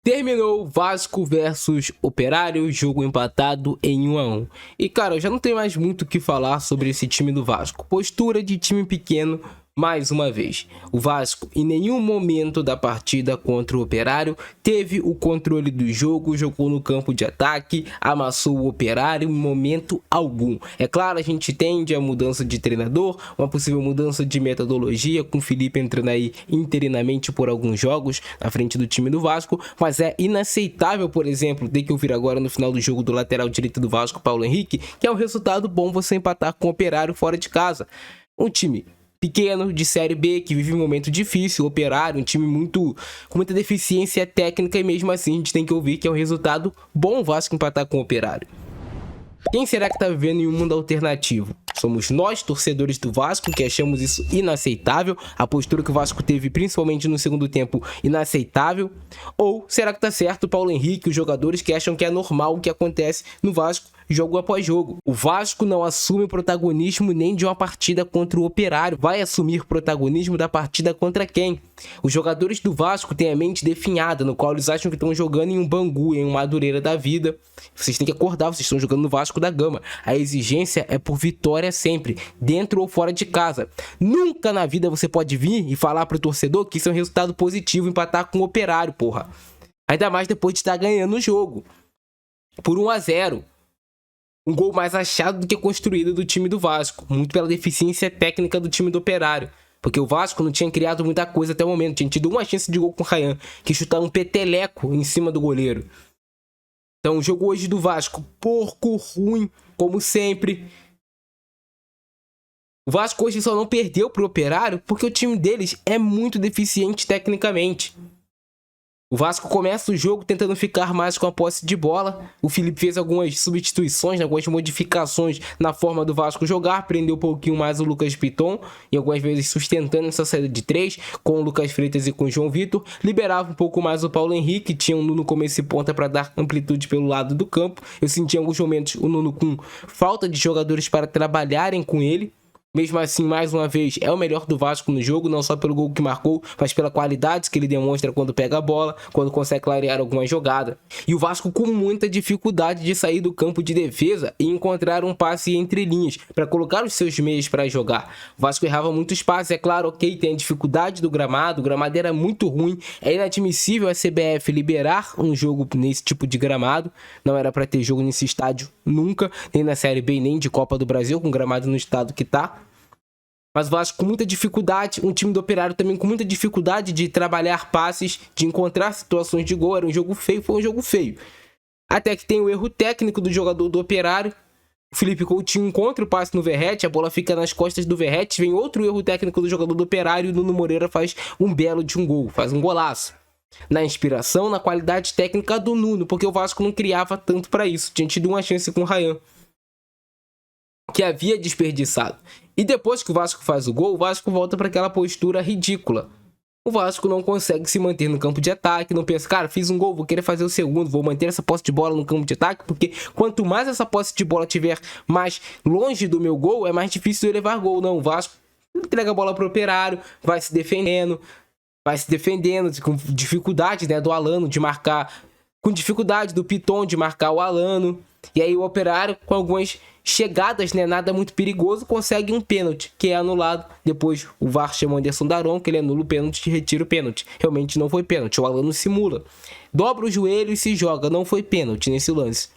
Terminou Vasco versus Operário, jogo empatado em 1-1. E cara, eu já não tenho mais muito o que falar sobre esse time do Vasco. Postura de time pequeno, mais uma vez. O Vasco, em nenhum momento da partida contra o Operário, teve o controle do jogo, jogou no campo de ataque, amassou o Operário em momento algum. É claro, a gente tende a mudança de treinador, uma possível mudança de metodologia, com o Felipe entrando aí interinamente por alguns jogos na frente do time do Vasco, mas é inaceitável, por exemplo, ter que ouvir agora no final do jogo do lateral direito do Vasco, Paulo Henrique, que é um resultado bom você empatar com o Operário fora de casa. Um time pequeno, de Série B, que vive um momento difícil, Operário, um time com muita deficiência técnica, e mesmo assim a gente tem que ouvir que é um resultado bom o Vasco empatar com o Operário. Quem será que está vivendo em um mundo alternativo? Somos nós, torcedores do Vasco, que achamos isso inaceitável, a postura que o Vasco teve, principalmente no segundo tempo, inaceitável? Ou será que tá certo o Paulo Henrique, os jogadores que acham que é normal o que acontece no Vasco, jogo após jogo? O Vasco não assume protagonismo nem de uma partida contra o Operário. Vai assumir protagonismo da partida contra quem? Os jogadores do Vasco têm a mente definhada, no qual eles acham que estão jogando em um Bangu, em uma Madureira da vida. Vocês têm que acordar, vocês estão jogando no Vasco da Gama. A exigência é por vitória sempre, dentro ou fora de casa. Nunca na vida você pode vir e falar pro torcedor que isso é um resultado positivo, empatar com o Operário, porra. Ainda mais depois de estar ganhando o jogo por 1-0. Um gol mais achado do que construído do time do Vasco, muito pela deficiência técnica do time do Operário, porque o Vasco não tinha criado muita coisa até o momento, tinha tido uma chance de gol com o Ryan, que chutava um peteleco em cima do goleiro. Então o jogo hoje do Vasco, porco, ruim, como sempre. O Vasco hoje só não perdeu pro Operário porque o time deles é muito deficiente tecnicamente. O Vasco começa o jogo tentando ficar mais com a posse de bola. O Felipe fez algumas substituições, algumas modificações na forma do Vasco jogar. Prendeu um pouquinho mais o Lucas Piton, e algumas vezes sustentando essa saída de 3, com o Lucas Freitas e com o João Vitor. Liberava um pouco mais o Paulo Henrique, tinha o Nuno como esse ponta para dar amplitude pelo lado do campo. Eu senti em alguns momentos o Nuno com falta de jogadores para trabalharem com ele. Mesmo assim, mais uma vez, é o melhor do Vasco no jogo, não só pelo gol que marcou, mas pela qualidade que ele demonstra quando pega a bola, quando consegue clarear alguma jogada. E o Vasco com muita dificuldade de sair do campo de defesa e encontrar um passe entre linhas para colocar os seus meias para jogar. O Vasco errava muitos passes, é claro, ok, tem a dificuldade do gramado, o gramado era muito ruim, é inadmissível a CBF liberar um jogo nesse tipo de gramado, não era para ter jogo nesse estádio nunca, nem na Série B, nem de Copa do Brasil, com gramado no estado que tá. Mas o Vasco com muita dificuldade, um time do Operário também com muita dificuldade de trabalhar passes, de encontrar situações de gol. Era um jogo feio, foi um jogo feio. Até que tem o erro técnico do jogador do Operário. O Felipe Coutinho encontra o passe no Verratti, a bola fica nas costas do Verratti. Vem outro erro técnico do jogador do Operário e o Nuno Moreira faz um belo de um gol, faz um golaço. Na inspiração, na qualidade técnica do Nuno, porque o Vasco não criava tanto para isso. Tinha tido uma chance com o Ryan, que havia desperdiçado. E depois que o Vasco faz o gol, o Vasco volta para aquela postura ridícula. O Vasco não consegue se manter no campo de ataque, não pensa, cara, fiz um gol, vou querer fazer o segundo, vou manter essa posse de bola no campo de ataque, porque quanto mais essa posse de bola estiver mais longe do meu gol, é mais difícil eu levar gol. Não, o Vasco entrega a bola pro Operário, vai se defendendo, com dificuldade, né, do Alano de marcar, com dificuldade do Piton de marcar o Alano. E aí o Operário, com algumas chegadas, né, nada muito perigoso, consegue um pênalti, que é anulado. Depois o VAR chama o Anderson Daron, que ele anula o pênalti e retira o pênalti. Realmente não foi pênalti, o Alano simula. Dobra o joelho e se joga, não foi pênalti nesse lance.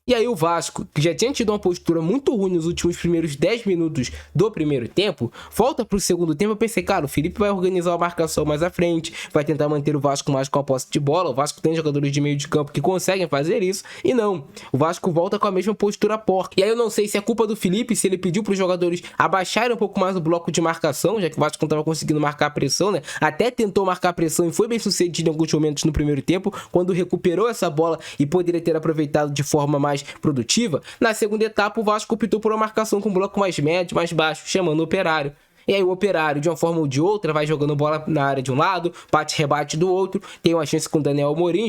E aí o Vasco, que já tinha tido uma postura muito ruim nos últimos primeiros 10 minutos do primeiro tempo, volta pro segundo tempo. Eu pensei, cara, o Felipe vai organizar a marcação mais à frente, vai tentar manter o Vasco mais com a posse de bola. O Vasco tem jogadores de meio de campo que conseguem fazer isso, e não. O Vasco volta com a mesma postura porca. E aí eu não sei se é culpa do Felipe, se ele pediu pros jogadores abaixarem um pouco mais o bloco de marcação, já que o Vasco não estava conseguindo marcar a pressão, né? Até tentou marcar a pressão e foi bem sucedido em alguns momentos no primeiro tempo, quando recuperou essa bola e poderia ter aproveitado de forma mais produtiva. Na segunda etapa, o Vasco optou por uma marcação com um bloco mais médio, mais baixo, chamando o Operário. E aí o Operário, de uma forma ou de outra, vai jogando bola na área de um lado, bate-rebate do outro, tem uma chance com o Daniel Amorim,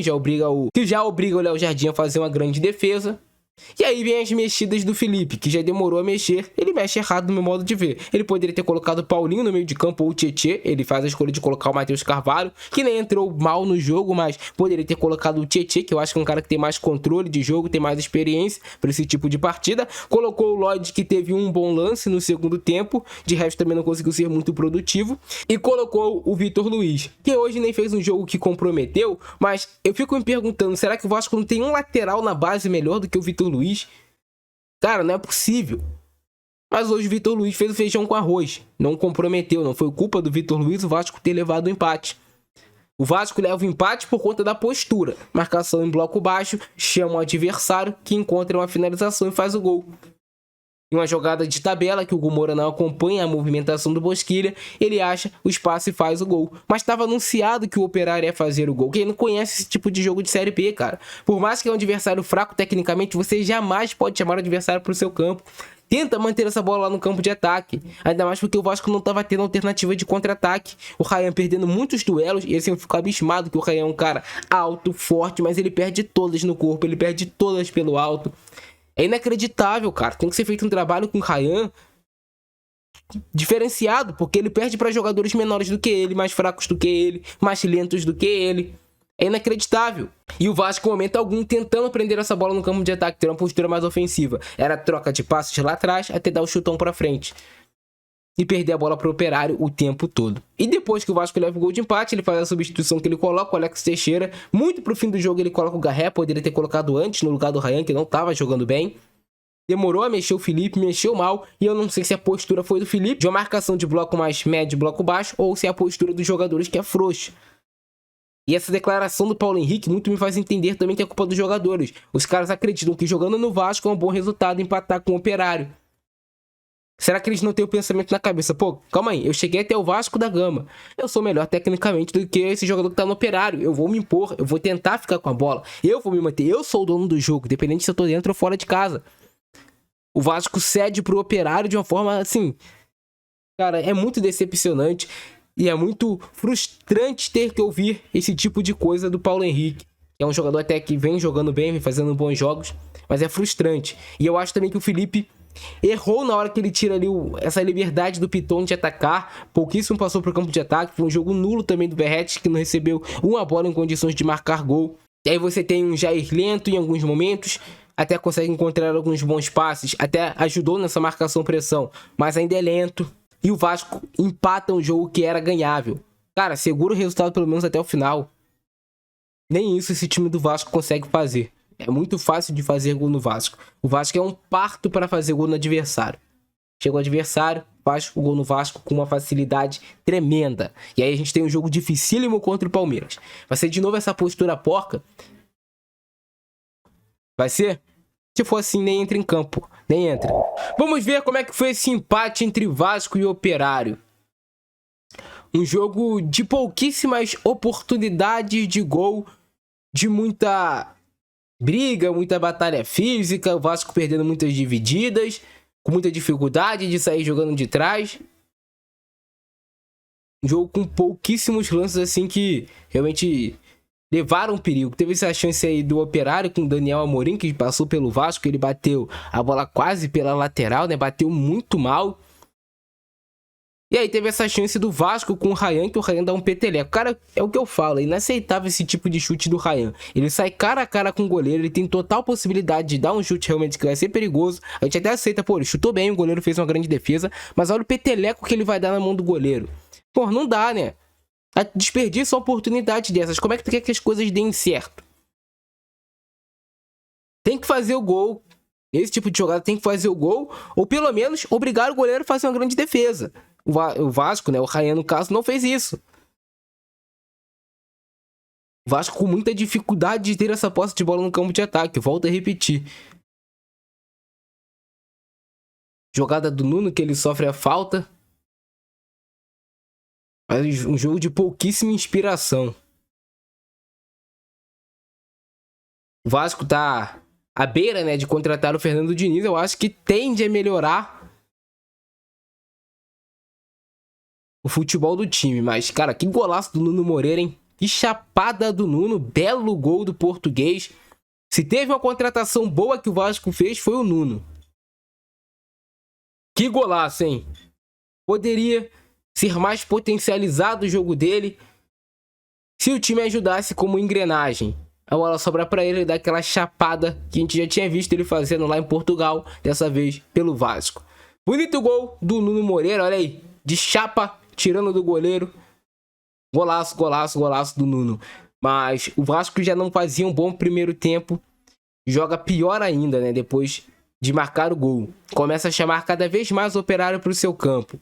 que já obriga o Léo Jardim a fazer uma grande defesa. E aí vem as mexidas do Felipe, que já demorou a mexer. Ele mexe errado no meu modo de ver. Ele poderia ter colocado o Paulinho no meio de campo ou o Tietê. Ele faz a escolha de colocar o Matheus Carvalho, que nem entrou mal no jogo, mas poderia ter colocado o Tietê, que eu acho que é um cara que tem mais controle de jogo, tem mais experiência para esse tipo de partida. Colocou o Lloyd, que teve um bom lance no segundo tempo, de resto também não conseguiu ser muito produtivo. E colocou o Vitor Luiz, que hoje nem fez um jogo que comprometeu, mas eu fico me perguntando, será que o Vasco não tem um lateral na base melhor do que o Vitor Luiz? Cara, não é possível. Mas hoje o Vitor Luiz fez o feijão com arroz. Não comprometeu, não foi culpa do Vitor Luiz o Vasco ter levado o empate. O Vasco leva o empate por conta da postura. Marcação em bloco baixo, chama o adversário, que encontra uma finalização e faz o gol. Em uma jogada de tabela que o Gomora não acompanha a movimentação do Bosquilha, ele acha o espaço e faz o gol. Mas estava anunciado que o Operário ia fazer o gol. Quem não conhece esse tipo de jogo de Série B, cara? Por mais que é um adversário fraco tecnicamente, você jamais pode chamar o adversário para o seu campo. Tenta manter essa bola lá no campo de ataque. Ainda mais porque o Vasco não estava tendo alternativa de contra-ataque. O Ryan perdendo muitos duelos. E assim eu fico abismado que o Ryan é um cara alto, forte, mas ele perde todas no corpo. Ele perde todas pelo alto. É inacreditável, cara. Tem que ser feito um trabalho com o Ryan diferenciado, porque ele perde para jogadores menores do que ele, mais fracos do que ele, mais lentos do que ele. É inacreditável. E o Vasco, em momento algum, tentando prender essa bola no campo de ataque, ter uma postura mais ofensiva. Era troca de passos lá atrás até dar o chutão para frente. E perder a bola pro Operário o tempo todo. E depois que o Vasco leva o gol de empate, ele faz a substituição que ele coloca, o Alex Teixeira. Muito pro fim do jogo ele coloca o Garré, poderia ter colocado antes no lugar do Ryan, que não tava jogando bem. Demorou a mexer o Felipe, mexeu mal, e eu não sei se a postura foi do Felipe, de uma marcação de bloco mais médio, bloco baixo, ou se é a postura dos jogadores que é frouxa. E essa declaração do Paulo Henrique muito me faz entender também que é culpa dos jogadores. Os caras acreditam que jogando no Vasco é um bom resultado empatar com o Operário. Será que eles não têm o pensamento na cabeça? Pô, calma aí, eu cheguei até o Vasco da Gama. Eu sou melhor tecnicamente do que esse jogador que tá no Operário. Eu vou me impor, eu vou tentar ficar com a bola. Eu vou me manter, eu sou o dono do jogo, independente se eu tô dentro ou fora de casa. O Vasco cede pro Operário de uma forma assim... Cara, é muito decepcionante e é muito frustrante ter que ouvir esse tipo de coisa do Paulo Henrique. É um jogador até que vem jogando bem, vem fazendo bons jogos, mas é frustrante. E eu acho também que o Felipe errou na hora que ele tira ali essa liberdade do Piton de atacar. Pouquíssimo passou pro campo de ataque. Foi um jogo nulo também do Verratti, que não recebeu uma bola em condições de marcar gol. E aí você tem um Jair lento em alguns momentos, até consegue encontrar alguns bons passes, até ajudou nessa marcação-pressão, mas ainda é lento. E o Vasco empata um jogo que era ganhável. Cara, segura o resultado pelo menos até o final. Nem isso esse time do Vasco consegue fazer. É muito fácil de fazer gol no Vasco. O Vasco é um parto para fazer gol no adversário. Chega o adversário, faz o gol no Vasco com uma facilidade tremenda. E aí a gente tem um jogo dificílimo contra o Palmeiras. Vai ser de novo essa postura porca? Vai ser? Se for assim, nem entra em campo. Nem entra. Vamos ver como é que foi esse empate entre Vasco e Operário. Um jogo de pouquíssimas oportunidades de gol, de muita briga, muita batalha física, o Vasco perdendo muitas divididas, com muita dificuldade de sair jogando de trás. Um jogo com pouquíssimos lances assim que realmente levaram perigo. Teve essa chance aí do Operário com o Daniel Amorim, que passou pelo Vasco, ele bateu a bola quase pela lateral, né? Bateu muito mal. E aí teve essa chance do Vasco com o Ryan, que o Ryan dá um peteleco. Cara, é o que eu falo, é inaceitável esse tipo de chute do Ryan. Ele sai cara a cara com o goleiro, ele tem total possibilidade de dar um chute realmente que vai ser perigoso. A gente até aceita, pô, ele chutou bem, o goleiro fez uma grande defesa, mas olha o peteleco que ele vai dar na mão do goleiro. Pô, não dá, né? Desperdiça uma oportunidade dessas. Como é que tu quer que as coisas deem certo? Tem que fazer o gol. Esse tipo de jogada tem que fazer o gol, ou pelo menos obrigar o goleiro a fazer uma grande defesa. O Vasco, né, o Ryan no caso, não fez isso. O Vasco com muita dificuldade de ter essa posse de bola no campo de ataque. Volto a repetir. Jogada do Nuno, que ele sofre a falta. Mas um jogo de pouquíssima inspiração. O Vasco tá à beira, né, de contratar o Fernando Diniz. Eu acho que tende a melhorar o futebol do time. Mas, cara, que golaço do Nuno Moreira, hein? Que chapada do Nuno. Belo gol do português. Se teve uma contratação boa que o Vasco fez, foi o Nuno. Que golaço, hein? Poderia ser mais potencializado o jogo dele se o time ajudasse como engrenagem. A bola sobra para ele dar aquela chapada que a gente já tinha visto ele fazendo lá em Portugal, dessa vez pelo Vasco. Bonito gol do Nuno Moreira, olha aí, de chapa, tirando do goleiro. Golaço, golaço, golaço do Nuno. Mas o Vasco já não fazia um bom primeiro tempo. Joga pior ainda, né? Depois de marcar o gol. Começa a chamar cada vez mais o Operário para o seu campo.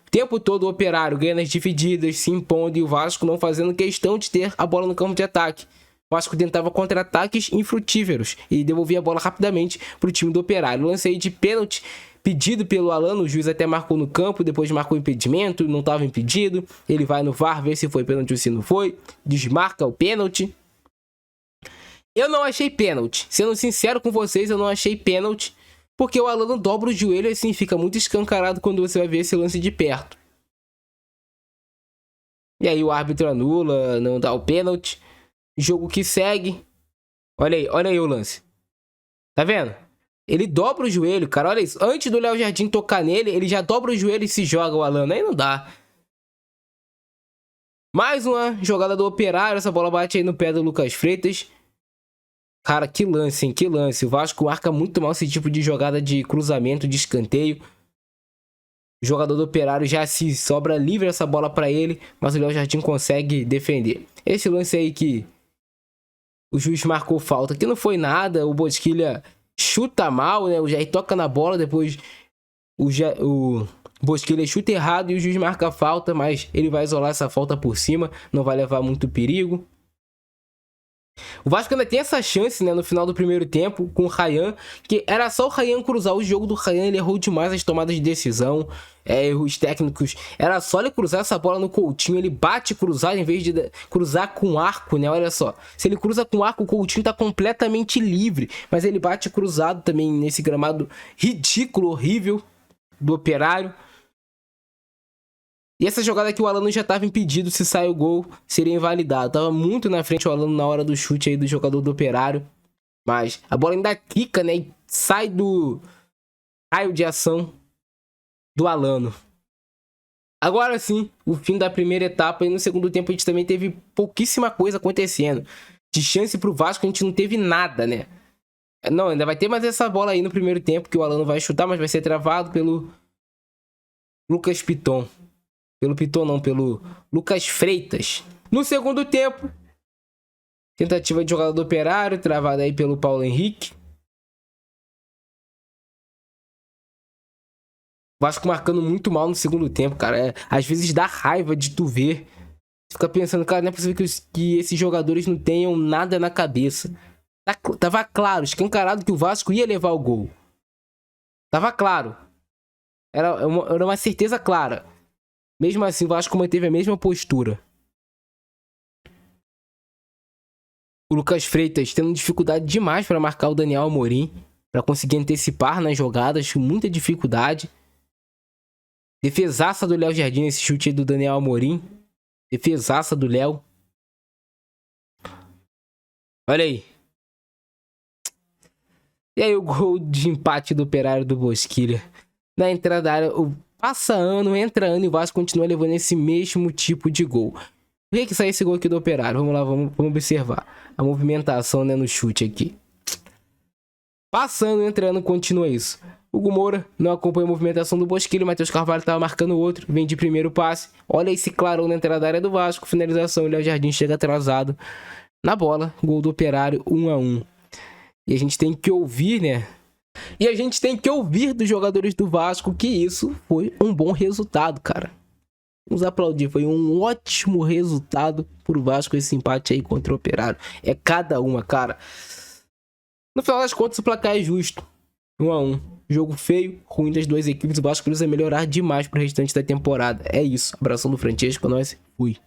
O tempo todo o Operário ganha nas divididas, se impondo, e o Vasco não fazendo questão de ter a bola no campo de ataque. O Vasco tentava contra-ataques infrutíferos e devolvia a bola rapidamente para o time do Operário. Lance aí de pênalti pedido pelo Alano, o juiz até marcou no campo, depois marcou impedimento, não estava impedido. Ele vai no VAR ver se foi pênalti ou se não foi, desmarca o pênalti. Eu não achei pênalti, sendo sincero com vocês, eu não achei pênalti, porque o Alano dobra o joelho e assim fica muito escancarado quando você vai ver esse lance de perto. E aí o árbitro anula, não dá o pênalti. Jogo que segue. Olha aí o lance. Tá vendo? Ele dobra o joelho, cara. Olha isso. Antes do Léo Jardim tocar nele, ele já dobra o joelho e se joga o Alano. Aí não dá. Mais uma jogada do Operário. Essa bola bate aí no pé do Lucas Freitas. Cara, que lance, hein? Que lance. O Vasco marca muito mal esse tipo de jogada de cruzamento, de escanteio. O jogador do Operário já se sobra livre essa bola pra ele, mas o Léo Jardim consegue defender. Esse lance aí que o juiz marcou falta, que não foi nada. O Bosquilha chuta mal, né? O Jair toca na bola, depois o Bosquilha chuta errado e o juiz marca a falta, mas ele vai isolar essa falta por cima, não vai levar muito perigo. O Vasco ainda tem essa chance, né, no final do primeiro tempo com o Ryan, que era só o Ryan cruzar. O jogo do Ryan, ele errou demais as tomadas de decisão, erros técnicos. Era só ele cruzar essa bola no Coutinho, ele bate cruzado em vez de cruzar com arco, né? Olha só, se ele cruza com arco, o Coutinho tá completamente livre, mas ele bate cruzado também nesse gramado ridículo, horrível do Operário. E essa jogada aqui o Alano já estava impedido, se sai o gol seria invalidado. Tava muito na frente o Alano na hora do chute aí do jogador do Operário. Mas a bola ainda quica, né? E sai do raio de ação do Alano. Agora sim, o fim da primeira etapa. E no segundo tempo a gente também teve pouquíssima coisa acontecendo. De chance pro Vasco a gente não teve nada, né? Não, ainda vai ter mais essa bola aí no primeiro tempo que o Alano vai chutar, mas vai ser travado pelo Lucas Piton. Pelo Piton não, pelo Lucas Freitas. No segundo tempo, tentativa de jogada do Operário, travada aí pelo Paulo Henrique. Vasco marcando muito mal no segundo tempo, cara. Às vezes dá raiva de tu ver. Você fica pensando, cara, não é possível que esses jogadores não tenham nada na cabeça. Tava claro, escancarado que o Vasco ia levar o gol. Tava claro. Era uma certeza clara. Mesmo assim, o Vasco manteve a mesma postura. O Lucas Freitas tendo dificuldade demais para marcar o Daniel Amorim, para conseguir antecipar nas jogadas, com muita dificuldade. Defesaça do Léo Jardim nesse chute aí do Daniel Amorim. Defesaça do Léo. Olha aí. E aí o gol de empate do Operário do Bosquilha. Na entrada da área, passa ano, entra ano e o Vasco continua levando esse mesmo tipo de gol. Por que saiu esse gol aqui do Operário? Vamos lá, vamos observar a movimentação, né, no chute aqui. Passando, entrando, continua isso. O Hugo Moura não acompanha a movimentação do Bosquilha. O Matheus Carvalho estava marcando o outro. Vem de primeiro passe. Olha esse clarão na entrada da área do Vasco. Finalização, o Léo Jardim chega atrasado na bola. Gol do Operário, 1-1. E a gente tem que ouvir, né? E a gente tem que ouvir dos jogadores do Vasco que isso foi um bom resultado, cara. Vamos aplaudir, foi um ótimo resultado pro Vasco esse empate aí contra o Operário. É cada uma, cara. No final das contas, o placar é justo. 1-1. Jogo feio, ruim das duas equipes. O Vasco precisa melhorar demais pro restante da temporada. É isso. Abração do Francesco, nós. Fui.